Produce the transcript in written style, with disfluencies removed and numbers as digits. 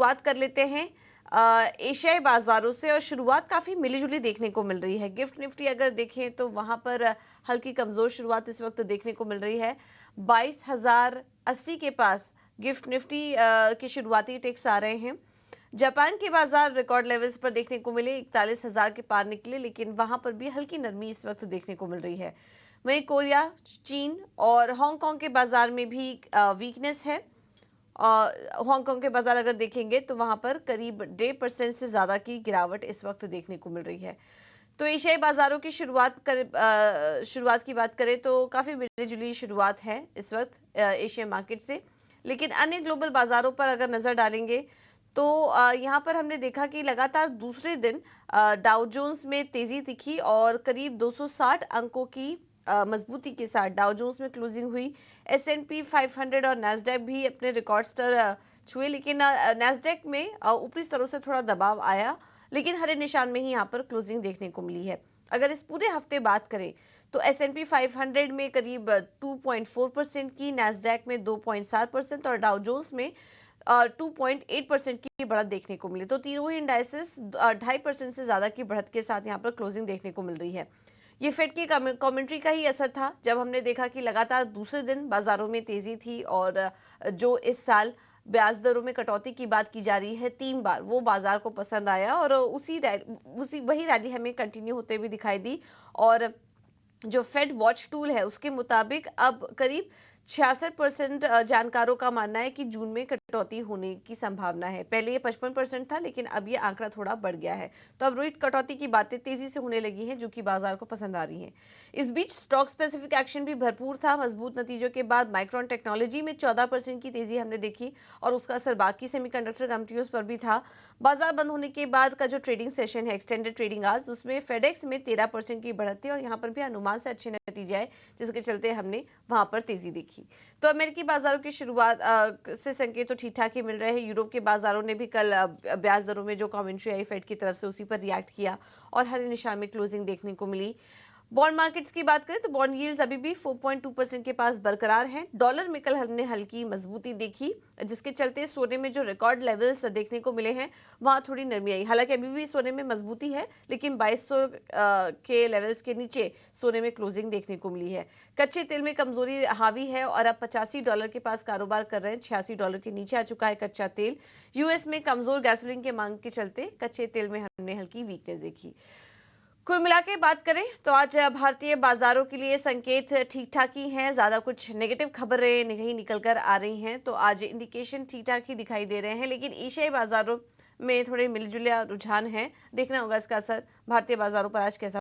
शुरुआत कर लेते हैं एशियाई बाजारों से और शुरुआत काफ़ी मिली-जुली देखने को मिल रही है। गिफ्ट निफ्टी अगर देखें तो वहाँ पर हल्की कमज़ोर शुरुआत इस वक्त देखने को मिल रही है। 22,080 के पास गिफ्ट निफ्टी के शुरुआती टेक्स आ रहे हैं। जापान के बाजार रिकॉर्ड लेवल्स पर देखने को मिले, 41,000 के पार निकले, लेकिन वहां पर भी हल्की नरमी इस वक्त देखने को मिल रही है। वहीं कोरिया, चीन और हांगकांग के बाजार में भी वीकनेस है। हांगकांग के बाजार अगर देखेंगे तो वहां पर करीब 1.5% से ज्यादा की गिरावट इस वक्त देखने को मिल रही है। तो एशियाई बाजारों की शुरुआत की बात करें तो काफी मिली-जुली शुरुआत है इस वक्त एशियन मार्केट से। लेकिन अन्य ग्लोबल बाजारों पर अगर नजर डालेंगे तो यहाँ पर हमने देखा कि लगातार दूसरे दिन डाउ जोन्स में तेजी दिखी और करीब 260 अंकों की मजबूती के साथ डाउ जोन्स में क्लोजिंग हुई। S&P 500 और नैस्डैक भी अपने रिकॉर्ड स्तर छुए, लेकिन नैस्डैक में ऊपरी स्तरों से थोड़ा दबाव आया, लेकिन हरे निशान में ही यहाँ पर क्लोजिंग देखने को मिली है। अगर इस पूरे हफ्ते बात करें तो S&P 500 में करीब 2.4% की, नैस्डैक में 2.7% और डाउ जोन्स में 2.8% की बढ़त देखने को मिली। तो तीनों ही इंडाइसेस 2.5% से ज्यादा की बढ़त के साथ यहाँ पर क्लोजिंग देखने को मिल रही है। ये फेड की कमेंट्री का ही असर था, जब हमने देखा कि लगातार दूसरे दिन बाजारों में तेजी थी और जो इस साल ब्याज दरों में कटौती की बात की जा रही है 3 बार, वो बाजार को पसंद आया और वही रैली हमें कंटिन्यू होते हुए दिखाई दी। और जो फेड वॉच टूल है उसके मुताबिक अब करीब 66% जानकारों का मानना है कि जून में कटौती होने की संभावना है। पहले ये 55% था, लेकिन अब ये आंकड़ा थोड़ा बढ़ गया है। तो अब रेट कटौती की बातें तेजी से होने लगी हैं, जो कि बाजार को पसंद आ रही हैं। इस बीच स्टॉक स्पेसिफिक एक्शन भी भरपूर था। मजबूत नतीजों के बाद माइक्रोन टेक्नोलॉजी में 14% की तेजी हमने देखी और उसका असर बाकी सेमीकंडक्टर कंपनियों पर भी था। बाजार बंद होने के बाद का जो ट्रेडिंग सेशन है, एक्सटेंडेड ट्रेडिंग आवर्स, उसमें फेडेक्स में 13% की बढ़त थी और यहाँ पर भी अनुमान से अच्छे नतीजे आए, जिसके चलते हमने वहां पर तेजी देखी। तो अमेरिकी बाजारों की शुरुआत से संकेत तो ठीक ठाक ही मिल रहे हैं। यूरोप के बाजारों ने भी कल ब्याज दरों में जो कमेंट्री आई फेड की तरफ से, उसी पर रिएक्ट किया और हरे निशान में क्लोजिंग देखने को मिली। बॉन्ड मार्केट्स की बात करें तो बॉन्ड यील्ड्स अभी भी 4.2% के पास बरकरार हैं। डॉलर में कल हमने हल्की मजबूती देखी, जिसके चलते सोने में जो रिकॉर्ड लेवल्स देखने को मिले हैं वहां थोड़ी नरमी आई। हालांकि अभी भी सोने में मजबूती है, लेकिन 2200 के लेवल्स के नीचे सोने में क्लोजिंग देखने को मिली है। कच्चे तेल में कमजोरी हावी है और अब $85 के पास कारोबार कर रहे हैं। $86 के नीचे आ चुका है कच्चा तेल। यूएस में कमजोर गैसोलीन के मांग के चलते कच्चे तेल में हमने हल्की वीकनेस देखी। कुल मिला के बात करें तो आज भारतीय बाजारों के लिए संकेत ठीक ठाक ही हैं। ज्यादा कुछ नेगेटिव खबरें नहीं निकल कर आ रही हैं, तो आज इंडिकेशन ठीक ठाक ही दिखाई दे रहे हैं। लेकिन एशियाई बाजारों में थोड़े मिलजुले रुझान हैं। देखना होगा इसका असर भारतीय बाजारों पर आज कैसा